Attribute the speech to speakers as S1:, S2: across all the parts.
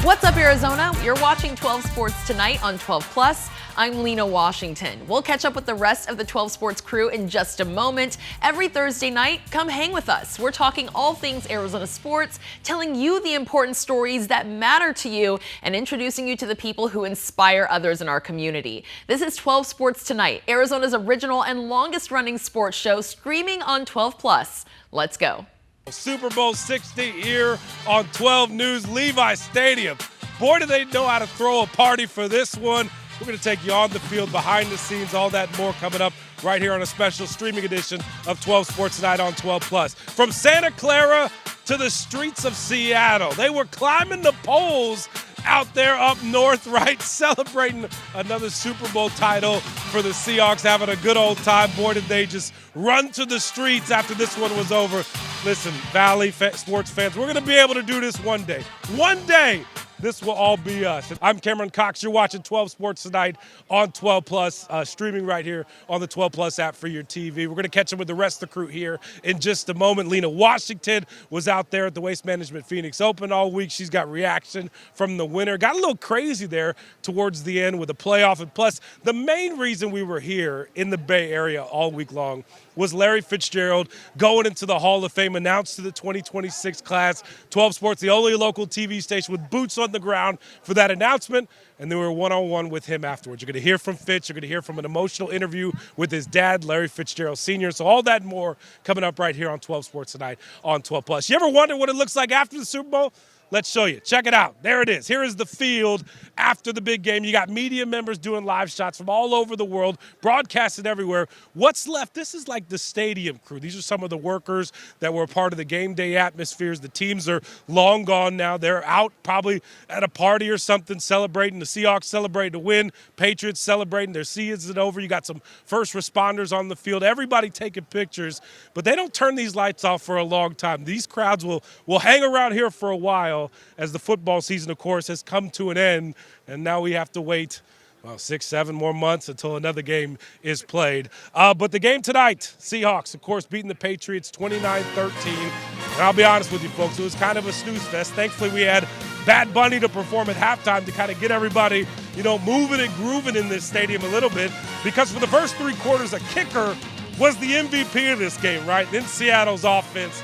S1: What's up, Arizona? You're watching 12 Sports tonight on 12+. I'm Lena Washington. We'll catch up with the rest of the 12 Sports crew in just a moment. Every Thursday night, come hang with us. We're talking all things Arizona sports, telling you the important stories that matter to you, and introducing you to the people who inspire others in our community. This is 12 Sports Tonight, Arizona's original and longest-running sports show, streaming on 12+. Let's go.
S2: Super Bowl 60 here on 12 News, Levi Stadium. Boy, do they know how to throw a party for this one. We're going to take you on the field, behind the scenes, all that and more coming up right here on a special streaming edition of 12 Sports Tonight on 12+. From Santa Clara to the streets of Seattle, they were climbing the poles out there up north, right, celebrating another Super Bowl title for the Seahawks, having a good old time. Boy, did they just run to the streets after this one was over. Listen, Valley sports fans, we're going to be able to do this one day. One day, this will all be us. I'm Cameron Cox. You're watching 12 Sports Tonight on 12+, streaming right here on the 12+ app for your TV. We're going to catch up with the rest of the crew here in just a moment. Lena Washington was out there at the Waste Management Phoenix Open all week. She's got reaction from the winner. Got a little crazy there towards the end with the playoff. And plus, the main reason we were here in the Bay Area all week long was Larry Fitzgerald going into the Hall of Fame, announced to the 2026 class. 12 Sports, the only local TV station with boots on the ground for that announcement, and they were one-on-one with him afterwards. You're going to hear from Fitz. You're going to hear from an emotional interview with his dad, Larry Fitzgerald Sr. So all that and more coming up right here on 12 Sports Tonight on 12+. You ever wonder what it looks like after the Super Bowl? Let's show you. Check it out. There it is. Here is the field after the big game. You got media members doing live shots from all over the world, broadcasted everywhere. What's left? This is like the stadium crew. These are some of the workers that were a part of the game day atmospheres. The teams are long gone now. They're out probably at a party or something celebrating. The Seahawks celebrating a win. Patriots celebrating their season over. You got some first responders on the field. Everybody taking pictures. But they don't turn these lights off for a long time. These crowds will hang around here for a while, as the football season, of course, has come to an end, and now we have to wait 6-7 more months until another game is played. But the game tonight, Seahawks, of course, beating the Patriots 29-13. And I'll be honest with you, folks, it was kind of a snooze fest. Thankfully, we had Bad Bunny to perform at halftime to kind of get everybody, moving and grooving in this stadium a little bit, because for the first three quarters, a kicker was the MVP of this game, right? Then Seattle's offense,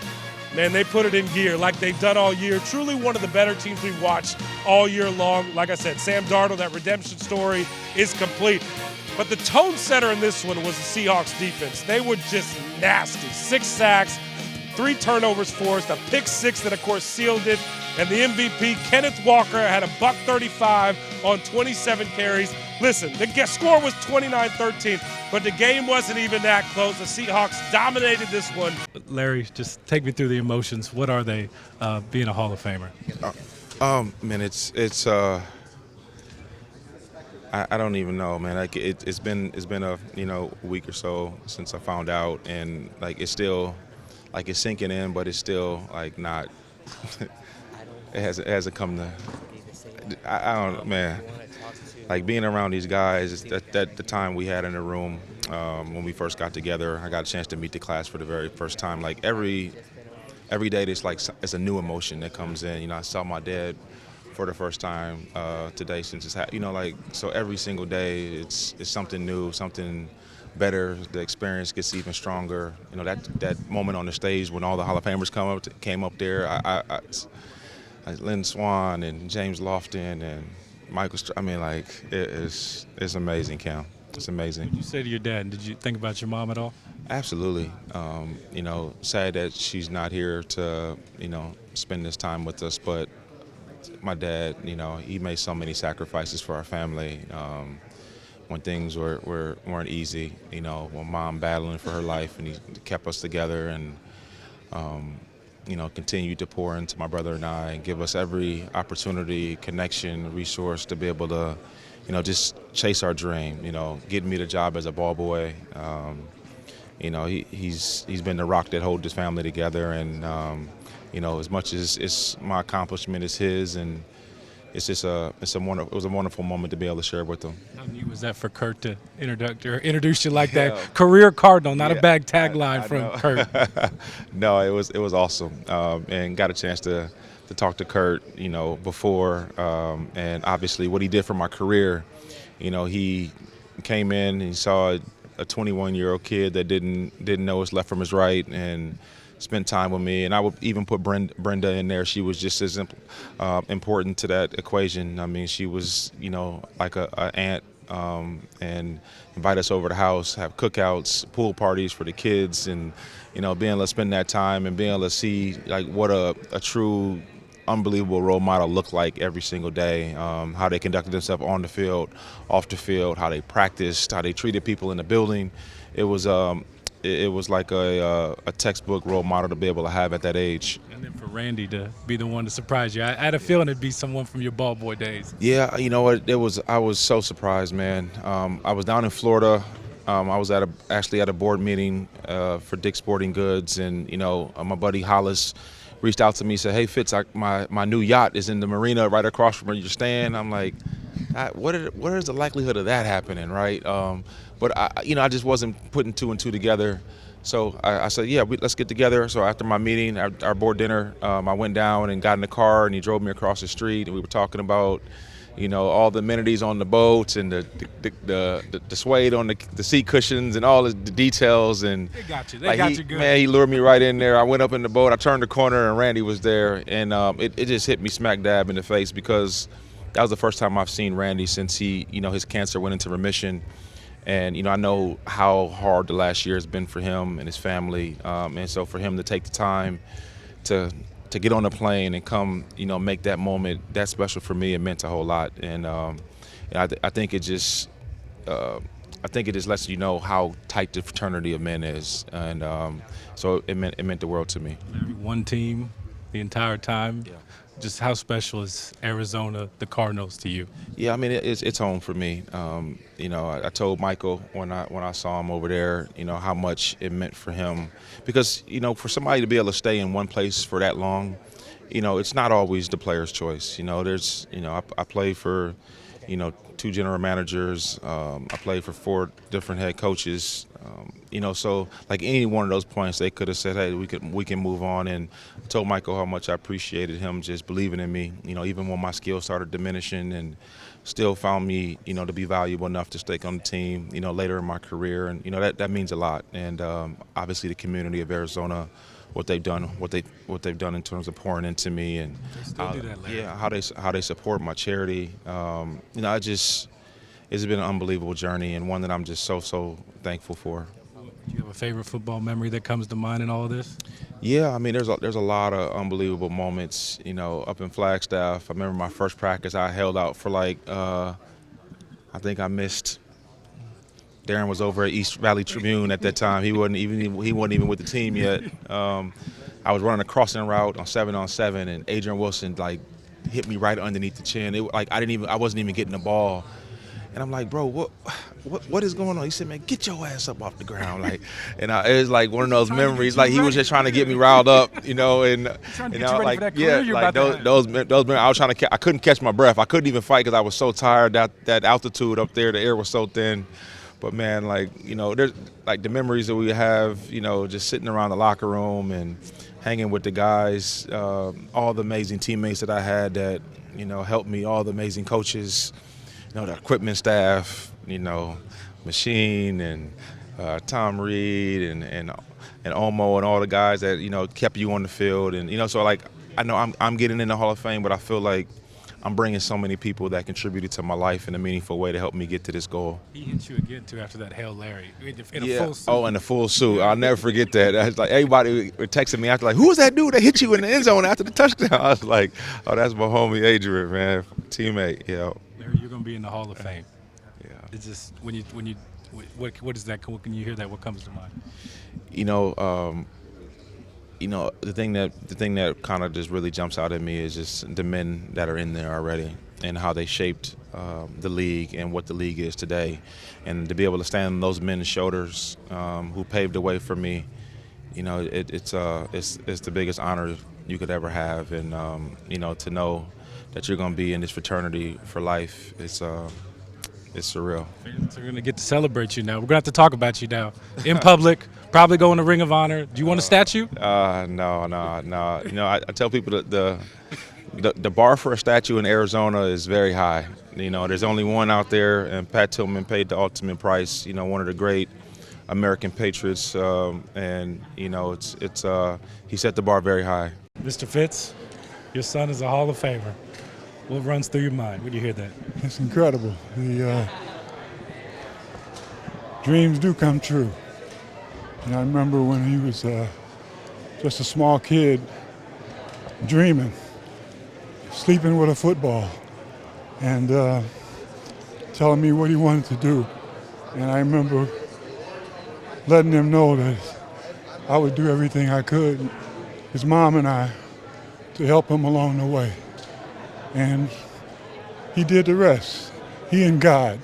S2: man, they put it in gear like they've done all year. Truly one of the better teams we've watched all year long. Like I said, Sam Darnold, that redemption story is complete. But the tone setter in this one was the Seahawks defense. They were just nasty. 6 sacks, 3 turnovers forced, a pick 6 that, of course, sealed it. And the MVP, Kenneth Walker, had a $135 on 27 carries. Listen, the score was 29-13, but the game wasn't even that close. The Seahawks dominated this one.
S3: Larry, just take me through the emotions. What are they, being a Hall of Famer?
S4: Man, it's I don't even know, man. Like it's been a week or so since I found out, and like it's still like it's sinking in, but it's still like not. It hasn't come to. I don't, man. Like being around these guys, that the time we had in the room when we first got together, I got a chance to meet the class for the very first time. Like every day, it's a new emotion that comes in. I saw my dad for the first time today since it's so every single day it's something new, something better. The experience gets even stronger. That moment on the stage when all the Hall of Famers came up there. I Lynn Swan and James Lofton and Michael, it's amazing, Cam. It's amazing.
S3: What did you say to your dad? Did you think about your mom at all?
S4: Absolutely. Sad that she's not here to, spend this time with us, but my dad, he made so many sacrifices for our family when things weren't easy, when mom battling for her life, and he kept us together and, continued to pour into my brother and I and give us every opportunity, connection, resource to be able to, just chase our dream, getting me the job as a ball boy. He's been the rock that holds his family together, and, as much as it's my accomplishment is his, and it's just it was a wonderful moment to be able to share with them.
S3: How neat was that for Kurt to introduce you like that? Career Cardinal, not a bad tagline from Kurt.
S4: No, it was awesome, and got a chance to talk to Kurt, before, and obviously what he did for my career. He came in and he saw a 21-year-old kid that didn't know his left from his right, and spent time with me. And I would even put Brenda in there. She was just as important to that equation. I mean, she was, like a aunt, and invite us over to the house, have cookouts, pool parties for the kids, and being able to spend that time and being able to see like what a true unbelievable role model looked like every single day, how they conducted themselves on the field, off the field, how they practiced, how they treated people in the building. It was like a textbook role model to be able to have at that age.
S3: And then for Randy to be the one to surprise you, I had a feeling it'd be someone from your ball boy days.
S4: Yeah, you know what? I was so surprised, man. I was down in Florida. I was actually at a board meeting for Dick's Sporting Goods, and my buddy Hollis reached out to me and said, "Hey Fitz, my new yacht is in the marina right across from where you're staying." I'm like, what is the likelihood of that happening, right? But I just wasn't putting two and two together. So I said, yeah, let's get together. So after my meeting, our board dinner, I went down and got in the car, and he drove me across the street, and we were talking about, all the amenities on the boats and the suede on the seat cushions and all the details. And
S3: they got you. They got you good.
S4: Man, he lured me right in there. I went up in the boat. I turned the corner, and Randy was there. And it just hit me smack dab in the face, because that was the first time I've seen Randy since his cancer went into remission. And, I know how hard the last year has been for him and his family. And so for him to take the time to get on a plane and come, make that moment that special for me, it meant a whole lot. And I think it just lets you know how tight the fraternity of men is. And so it meant the world to me.
S3: One team the entire time.
S4: Yeah.
S3: Just how special is Arizona, the Cardinals, to you?
S4: Yeah, I mean, it's home for me. I told Michael when I saw him over there, how much it meant for him, because for somebody to be able to stay in one place for that long, it's not always the player's choice. There's I played for 2 general managers. I played for 4 different head coaches. So like any one of those points, they could have said, "Hey, we can move on." And I told Michael how much I appreciated him just believing in me. Even when my skills started diminishing, and still found me, to be valuable enough to stay on the team. Later in my career, and that means a lot. And obviously the community of Arizona, what they've done in terms of pouring into me, and how they support my charity. It's been an unbelievable journey, and one that I'm just so thankful for.
S3: Do you have a favorite football memory that comes to mind in all of this?
S4: Yeah, I mean, there's a lot of unbelievable moments, up in Flagstaff. I remember my first practice, I held out for I think I missed. Darren was over at East Valley Tribune at that time. He wasn't even with the team yet. I was running a crossing route on 7-on-7, and Adrian Wilson hit me right underneath the chin. I wasn't even getting the ball. And I'm like, bro, what is going on? He said, man, get your ass up off the ground. And it was like one of those memories. He was just trying to get me riled up, and those I couldn't catch my breath. I couldn't even fight because I was so tired. That altitude up there, the air was so thin. But man, there's the memories that we have, just sitting around the locker room and hanging with the guys, all the amazing teammates that I had that, helped me, all the amazing coaches. The equipment staff, Machine and Tom Reed and Omo and all the guys that kept you on the field, and so I know I'm getting in the Hall of Fame, but I feel like I'm bringing so many people that contributed to my life in a meaningful way to help me get to this goal.
S3: He hit you again too after that Hail Larry in a full suit.
S4: Oh, in a full suit. I'll never forget that. I was everybody were texting me after, who was that dude that hit you in the end zone after the touchdown? I was like, oh, that's my homie Adrian, man, teammate. Yeah.
S3: You're going to be in the Hall of Fame.
S4: Yeah.
S3: It's just what is that? When you hear that, what comes to mind?
S4: The thing that kind of just really jumps out at me is just the men that are in there already, and how they shaped the league and what the league is today, and to be able to stand on those men's shoulders who paved the way for me. It's the biggest honor you could ever have, and to know that you're going to be in this fraternity for life, it's surreal.
S3: Fans are going to get to celebrate you now. We're going to have to talk about you now in public, Probably go in the Ring of Honor. Do you want a statue?
S4: No. You know, I tell people that the bar for a statue in Arizona is very high. You know, there's only one out there, and Pat Tillman paid the ultimate price. You know, one of the great American patriots, and you know, he set the bar very high.
S3: Mr. Fitz, your son is a Hall of Famer. What runs through your mind when you hear that?
S5: It's incredible. The dreams do come true. And I remember when he was just a small kid, dreaming, sleeping with a football, and telling me what he wanted to do. And I remember letting him know that I would do everything I could, his mom and I, to help him along the way. And he did the rest, he and God.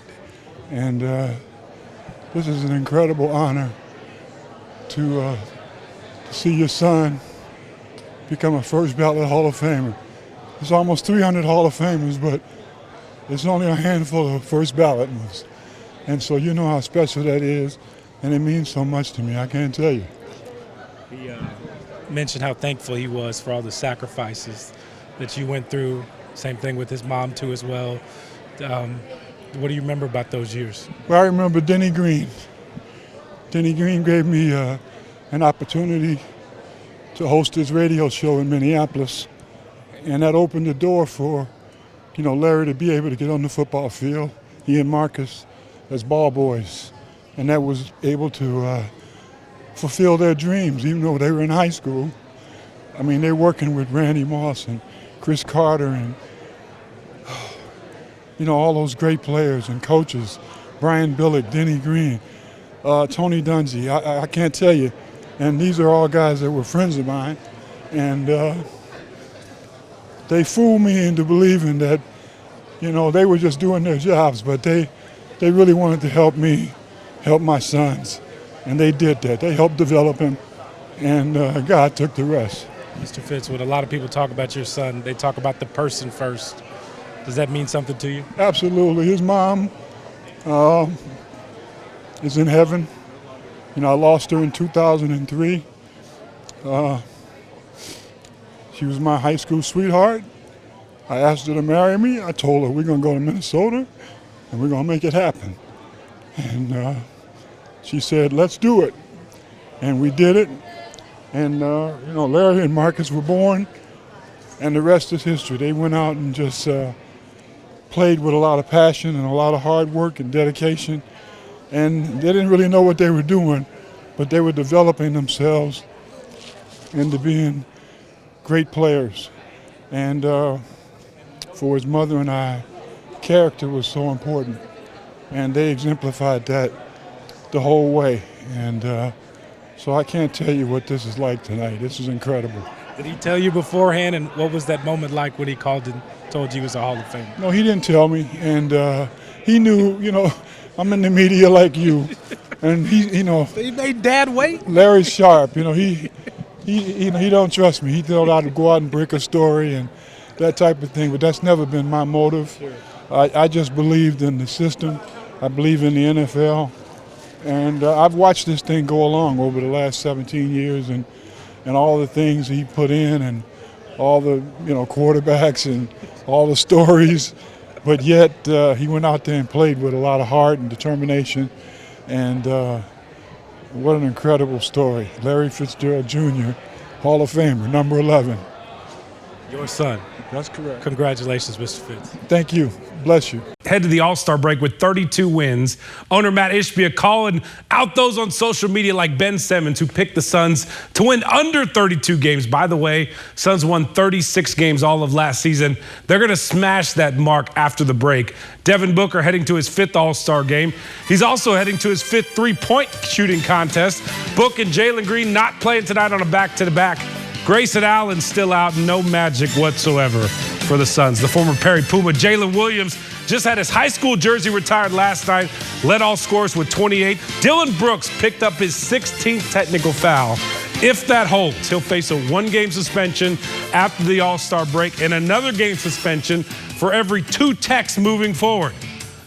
S5: And this is an incredible honor to see your son become a first ballot Hall of Famer. There's almost 300 Hall of Famers, but there's only a handful of first ballot ones. And so you know how special that is, and it means so much to me, I can't tell you.
S3: He mentioned how thankful he was for all the sacrifices that you went through. Same thing with his mom, too, as well. What do you remember about those years?
S5: Well, I remember Denny Green. Denny Green gave me an opportunity to host his radio show in Minneapolis, and that opened the door for, you know, Larry to be able to get on the football field, he and Marcus, as ball boys, and that was able to fulfill their dreams, even though they were in high school. I mean, they're working with Randy Moss and Chris Carter and, you know, all those great players and coaches, Brian Billick, Denny Green, Tony Dungy, I can't tell you. And these are all guys that were friends of mine. And they fooled me into believing that, you know, they were just doing their jobs, but they really wanted to help me, help my sons. And they did that. They helped develop him, and God took the rest.
S3: Mr. Fitz, when a lot of people talk about your son, they talk about the person first. Does that mean something to you?
S5: Absolutely. His mom is in heaven. You know, I lost her in 2003. She was my high school sweetheart. I asked her to marry me. I told her we're going to go to Minnesota and we're going to make it happen. And she said, let's do it. And we did it. And, you know, Larry and Marcus were born, and the rest is history. They went out and just played with a lot of passion and a lot of hard work and dedication. And they didn't really know what they were doing, but they were developing themselves into being great players. And for his mother and I, character was so important. And they exemplified that the whole way. And so I can't tell you what this is like tonight. This is incredible.
S3: Did he tell you beforehand, and what was that moment like when he called and told you he was a Hall of Famer?
S5: No, he didn't tell me. And he knew, you know, I'm in the media like you. And he, you know.
S3: He made Dad wait?
S5: Larry's sharp. You know, he don't trust me. He thought I'd go out and break a story and that type of thing. But that's never been my motive.
S3: Sure.
S5: I just believed in the system. I believe in the NFL. And I've watched this thing go along over the last 17 years and all the things he put in and all the, you know, quarterbacks and all the stories. But yet he went out there and played with a lot of heart and determination. And what an incredible story. Larry Fitzgerald Jr., Hall of Famer, number 11.
S3: Your son.
S5: That's correct.
S3: Congratulations, Mr. Fitz.
S5: Thank you. Bless you.
S2: Head to the All-Star break with 32 wins. Owner Matt Ishbia calling out those on social media like Ben Simmons, who picked the Suns to win under 32 games. By the way, Suns won 36 games all of last season. They're going to smash that mark after the break. Devin Booker heading to his 5th All-Star game. He's also heading to his 5th three-point shooting contest. Book and Jalen Green not playing tonight on a back-to-back. Grayson Allen still out, no magic whatsoever for the Suns. The former Perry Puma, Jalen Williams, just had his high school jersey retired last night, led all scorers with 28. Dylan Brooks picked up his 16th technical foul. If that holds, he'll face a 1-game suspension after the All-Star break and another game suspension for every 2 techs moving forward.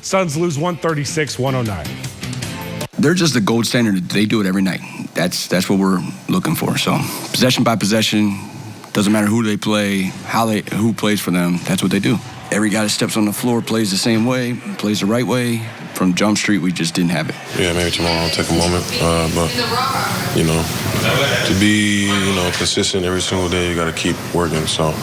S2: Suns lose 136-109.
S6: They're just the gold standard. They do it every night. that's what we're looking for. So possession by possession, doesn't matter who they play, who plays for them, that's what they do. Every guy that steps on the floor plays the same way, plays the right way. From Jump Street, we just didn't have it.
S7: Yeah, maybe tomorrow I'll take a moment. But, to be, consistent every single day, you got to keep working. So,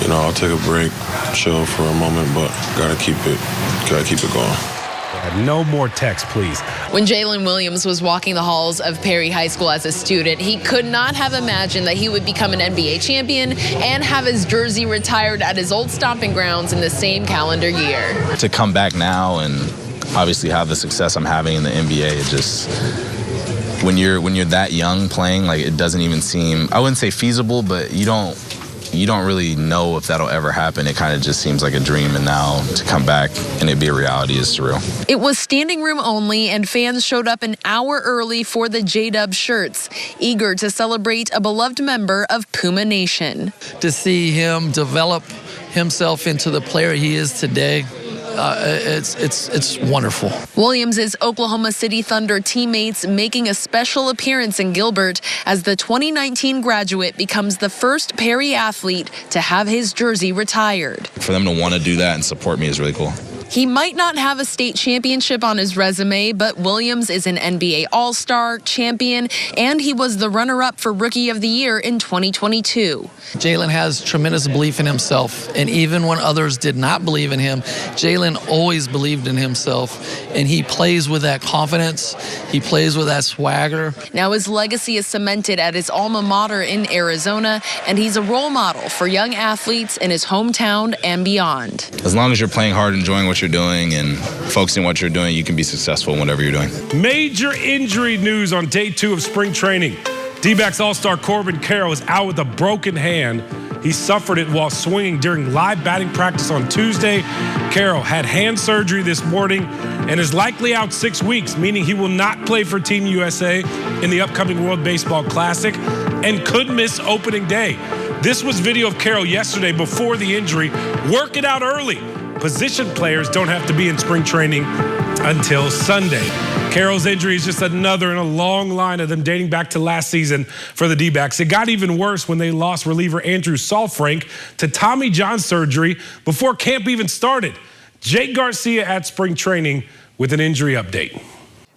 S7: I'll take a break, chill for a moment, but gotta keep it going.
S2: No more text, please.
S1: When Jalen Williams was walking the halls of Perry High School as a student, he could not have imagined that he would become an NBA champion and have his jersey retired at his old stomping grounds in the same calendar year.
S8: To come back now and obviously have the success I'm having in the NBA, it just, when you're that young playing, like, it doesn't even seem, I wouldn't say feasible, but you don't really know if that'll ever happen. It kind of just seems like a dream, and now to come back and it be a reality is surreal.
S1: It was standing room only, and fans showed up an hour early for the J-Dub shirts, eager to celebrate a beloved member of Puma Nation.
S9: To see him develop himself into the player he is today, it's wonderful.
S1: Williams' Oklahoma City Thunder teammates making a special appearance in Gilbert as the 2019 graduate becomes the first Perry athlete to have his jersey retired.
S8: For them to want to do that and support me is really cool.
S1: He might not have a state championship on his resume, but Williams is an NBA All-Star, champion, and he was the runner-up for Rookie of the Year in 2022.
S9: Jalen has tremendous belief in himself, and even when others did not believe in him, Jalen always believed in himself, and he plays with that confidence. He plays with that swagger.
S1: Now his legacy is cemented at his alma mater in Arizona, and he's a role model for young athletes in his hometown and beyond.
S8: As long as you're playing hard, enjoying what you're doing and focusing on what you're doing, you can be successful in whatever you're doing.
S2: Major injury news on day 2 of spring training. D-backs All-Star Corbin Carroll is out with a broken hand. He suffered it while swinging during live batting practice on Tuesday. Carroll had hand surgery this morning and is likely out 6 weeks, meaning he will not play for Team USA in the upcoming World Baseball Classic and could miss opening day. This was video of Carroll yesterday before the injury, working out early. Position players don't have to be in spring training until Sunday. Carroll's injury is just another in a long line of them dating back to last season for the D-backs. It got even worse when they lost reliever Andrew Saalfrank to Tommy John surgery before camp even started. Jake Garcia at spring training with an injury update.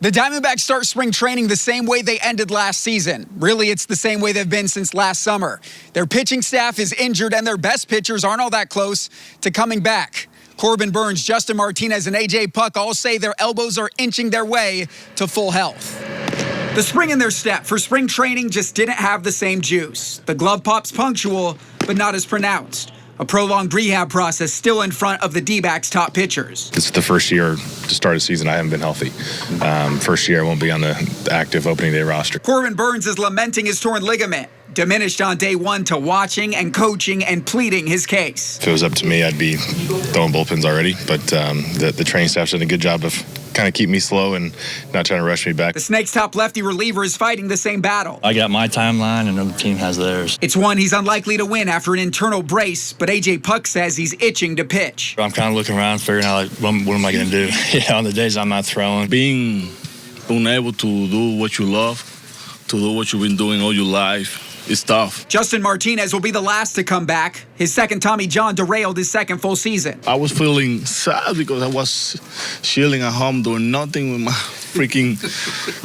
S10: The Diamondbacks start spring training the same way they ended last season. Really, it's the same way they've been since last summer. Their pitching staff is injured, and their best pitchers aren't all that close to coming back. Corbin Burns, Justin Martinez, and A.J. Puck all say their elbows are inching their way to full health. The spring in their step for spring training just didn't have the same juice. The glove pop's punctual, but not as pronounced. A prolonged rehab process still in front of the D-backs' top pitchers.
S11: This is the first year to start a season I haven't been healthy. First year I won't be on the active opening day roster.
S10: Corbin Burns is lamenting his torn ligament, diminished on day 1 to watching and coaching and pleading his case.
S11: If it was up to me, I'd be throwing bullpens already, but the training staff's done a good job of kind of keep me slow and not trying to rush me back.
S10: The Snakes' top lefty reliever is fighting the same battle.
S12: I got my timeline and the team has theirs.
S10: It's one he's unlikely to win after an internal brace, but A.J. Puck says he's itching to pitch.
S12: I'm kind of looking around, figuring out, what am I going to do? On the days I'm not throwing.
S13: Being unable to do what you love, to do what you've been doing all your life, it's tough.
S10: Justin Martinez will be the last to come back. His second Tommy John derailed his second full season.
S13: I was feeling sad because I was chilling at home doing nothing with my freaking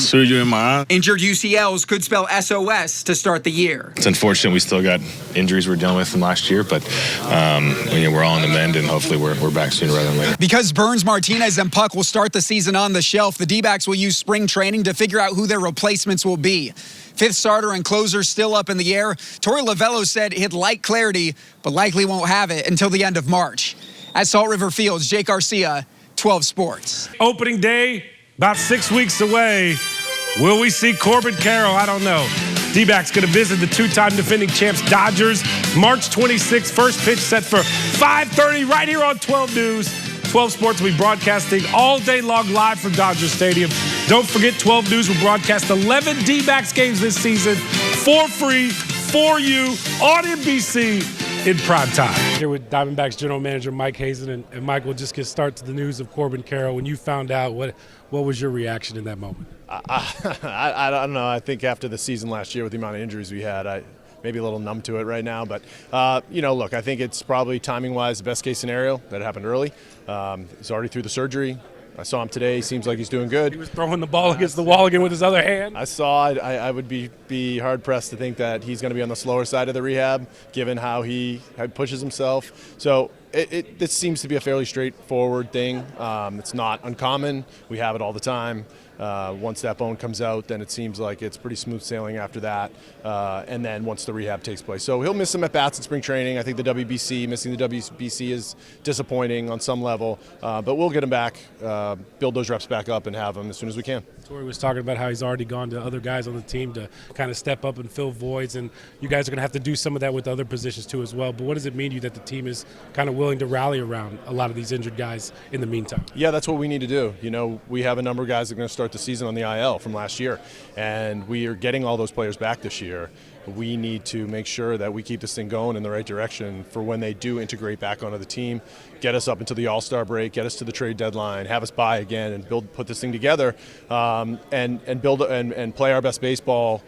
S13: surgery in my arm.
S10: Injured UCLs could spell SOS to start the year.
S11: It's unfortunate we still got injuries we're dealing with from last year, but we're all on the mend, and hopefully we're back sooner rather than later.
S10: Because Burns, Martinez, and Puck will start the season on the shelf, the D-backs will use spring training to figure out who their replacements will be. Fifth starter and closer still up in the air. Torey Lovello said he'd like clarity, but likely won't have it until the end of March. At Salt River Fields, Jake Garcia, 12 Sports.
S2: Opening day, about 6 weeks away. Will we see Corbin Carroll? I don't know. D-backs going to visit the two-time defending champs Dodgers. March 26th, first pitch set for 5:30 right here on 12 News. 12 Sports will be broadcasting all day long live from Dodger Stadium. Don't forget, 12 News will broadcast 11 D-backs games this season for free, for you, on NBC.
S3: in prime time. Here with Diamondbacks general manager Mike Hazen, and Mike, we'll just get started to the news of Corbin Carroll. When you found out, what was your reaction in that moment?
S14: I don't know. I think after the season last year with the amount of injuries we had, I maybe a little numb to it right now. But, look, I think it's probably timing-wise the best case scenario that happened early. He's already through the surgery. I saw him today. He seems like he's doing good.
S3: He was throwing the ball against the wall again with his other hand.
S14: I saw it. I would be hard-pressed to think that he's going to be on the slower side of the rehab, given how he pushes himself. So this seems to be a fairly straightforward thing. It's not uncommon. We have it all the time. Once that bone comes out, then it seems like it's pretty smooth sailing after that. And then once the rehab takes place. So he'll miss some at-bats in spring training. I think missing the WBC is disappointing on some level. But we'll get him back, build those reps back up, and have him as soon as we can.
S3: Torrey was talking about how he's already gone to other guys on the team to kind of step up and fill voids, and you guys are going to have to do some of that with other positions too as well. But what does it mean to you that the team is kind of willing to rally around a lot of these injured guys in the meantime?
S14: Yeah, that's what we need to do. We have a number of guys that are going to start the season on the IL from last year, and we are getting all those players back this year. We need to make sure that we keep this thing going in the right direction for when they do integrate back onto the team, get us up into the All-Star break, get us to the trade deadline, have us buy again, and put this thing together, and build and play our best baseball.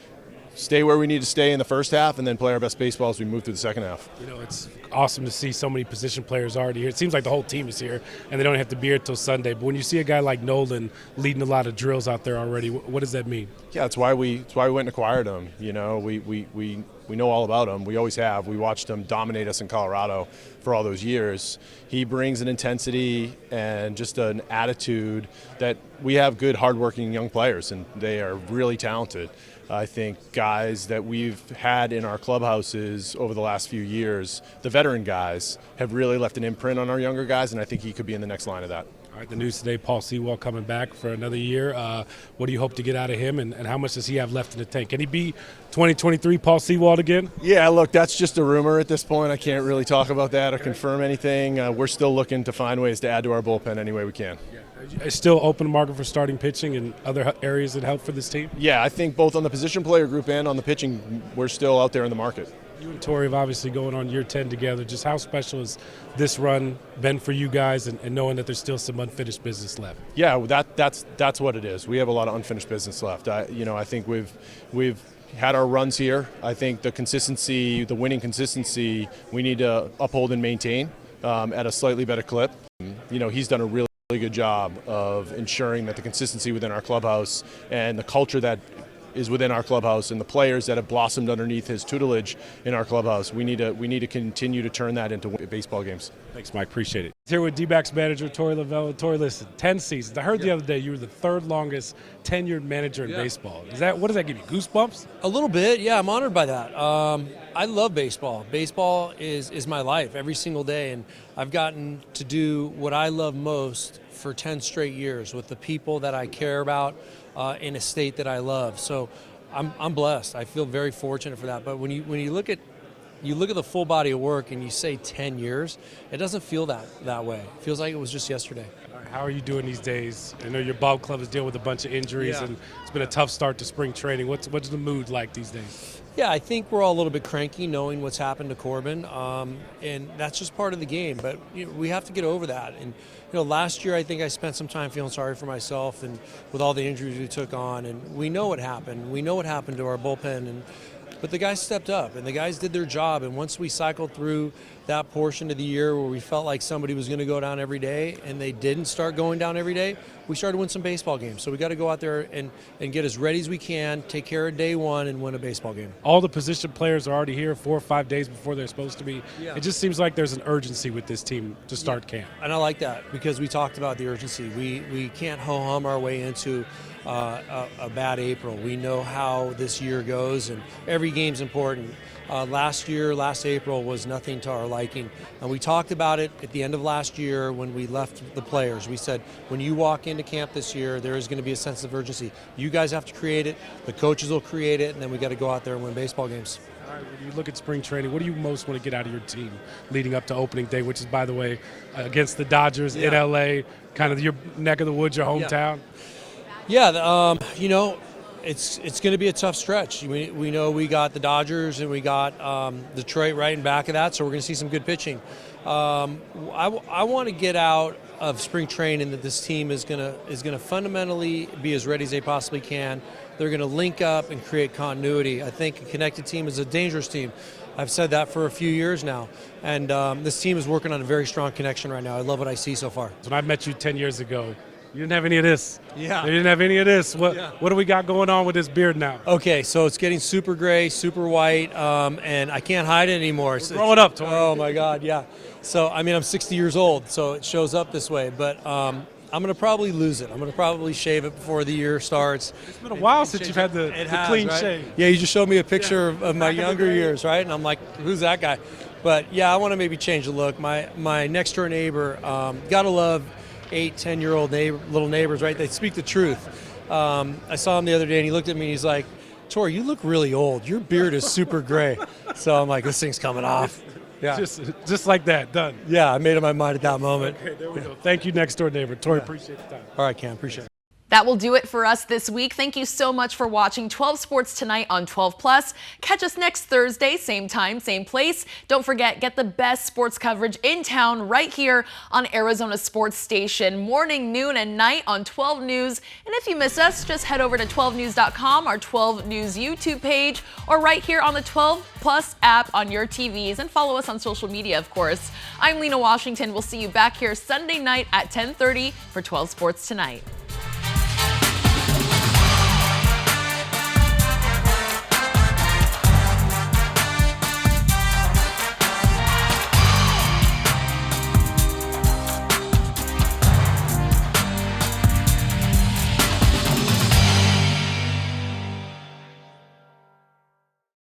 S14: Stay where we need to stay in the first half, and then play our best baseball as we move through the second half.
S3: It's awesome to see so many position players already here. It seems like the whole team is here, and they don't have to be here till Sunday. But when you see a guy like Nolan leading a lot of drills out there already, what does that mean?
S14: Yeah, that's why we went and acquired him. We know all about him. We always have. We watched him dominate us in Colorado for all those years. He brings an intensity and just an attitude that we have good, hardworking young players, and they are really talented. I think guys that we've had in our clubhouses over the last few years, the veteran guys, have really left an imprint on our younger guys, and I think he could be in the next line of that.
S3: All right, the news today, Paul Sewald coming back for another year. What do you hope to get out of him, and how much does he have left in the tank? Can he be 2023 Paul Sewald again?
S14: Yeah, look, that's just a rumor at this point. I can't really talk about that or confirm anything. We're still looking to find ways to add to our bullpen any way we can.
S3: Is still open market for starting pitching and other areas that help for this team?
S14: Yeah, I think both on the position player group and on the pitching, we're still out there in the market.
S3: You and Torrey have obviously going on year 10 together. Just how special has this run been for you guys, and knowing that there's still some unfinished business left?
S14: Yeah, that's what it is. We have a lot of unfinished business left. I think we've had our runs here. I think the consistency, the winning consistency, we need to uphold and maintain at a slightly better clip. He's done a really good job of ensuring that the consistency within our clubhouse and the culture that is within our clubhouse and the players that have blossomed underneath his tutelage in our clubhouse, we need to continue to turn that into baseball games.
S3: Thanks, Mike. Appreciate it. Here with D-backs manager Torrey Lovullo. Torrey, listen, 10 seasons. I heard the other day you were the third longest tenured manager in baseball. What does that give you, goosebumps?
S15: A little bit, yeah. I'm honored by that. I love baseball. Baseball is my life every single day, and I've gotten to do what I love most for 10 straight years with the people that I care about in a state that I love. So I'm blessed. I feel very fortunate for that. But when you look at the full body of work and you say 10 years, it doesn't feel that way. It feels like it was just yesterday.
S3: How are you doing these days? I know your ball club is dealing with a bunch of injuries, and it's been a tough start to spring training. What's the mood like these days?
S15: Yeah, I think we're all a little bit cranky knowing what's happened to Corbin, and that's just part of the game. But we have to get over that. And last year I think I spent some time feeling sorry for myself, and with all the injuries we took on, and we know what happened. We know what happened to our bullpen, but the guys stepped up, and the guys did their job. And once we cycled through that portion of the year where we felt like somebody was going to go down every day, and they didn't start going down every day, we started to win some baseball games. So we got to go out there and get as ready as we can, take care of day one, and win a baseball game.
S3: All the position players are already here 4 or 5 days before they're supposed to be. Yeah. It just seems like there's an urgency with this team to start camp.
S15: And I like that because we talked about the urgency. We can't ho-hum our way into a bad April. We know how this year goes, and every game's important. Last April was nothing to our liking. And we talked about it at the end of last year when we left the players. We said, when you walk into camp this year, there is going to be a sense of urgency. You guys have to create it, the coaches will create it, and then we got to go out there and win baseball games.
S3: All right, when you look at spring training, what do you most want to get out of your team leading up to opening day, which is, by the way, against the Dodgers in LA, kind of your neck of the woods, your hometown?
S15: Yeah, it's going to be a tough stretch. We know we got the Dodgers and we got Detroit right in back of that, so we're going to see some good pitching. I want to get out of spring training that this team is going to fundamentally be as ready as they possibly can. They're going to link up and create continuity. I think a connected team is a dangerous team. I've said that for a few years now, and this team is working on a very strong connection right now. I love what I see so far.
S3: When I met you 10 years ago, you didn't have any of this.
S15: Yeah.
S3: You didn't have any of this. What do we got going on with this beard now?
S15: Okay, so it's getting super gray, super white, and I can't hide it anymore.
S3: Grow it up, Tori.
S15: Oh, my God, yeah. So, I mean, I'm 60 years old, so it shows up this way, but I'm going to probably lose it. I'm going to probably shave it before the year starts.
S3: It's been a while since you've had the clean shave.
S15: Yeah, you just showed me a picture of my younger years, right? And I'm like, who's that guy? But, yeah, I want to maybe change the look. My next-door neighbor, got to love 8, 10-year-old little neighbors, right? They speak the truth. I saw him the other day, and he looked at me, and he's like, Tori, you look really old. Your beard is super gray. So I'm like, this thing's coming off. Yeah.
S3: Just like that, done.
S15: Yeah, I made up my mind at that moment.
S3: Okay, there we go. Thank you, next door neighbor. Tori, appreciate the time.
S15: All right, Cam, appreciate it.
S1: That will do it for us this week. Thank you so much for watching 12 Sports tonight on 12+. Catch us next Thursday, same time, same place. Don't forget, get the best sports coverage in town right here on Arizona Sports Station, morning, noon, and night on 12 News. And if you miss us, just head over to 12news.com, our 12 News YouTube page, or right here on the 12+ app on your TVs, and follow us on social media, of course. I'm Lena Washington. We'll see you back here Sunday night at 10:30 for 12 Sports Tonight.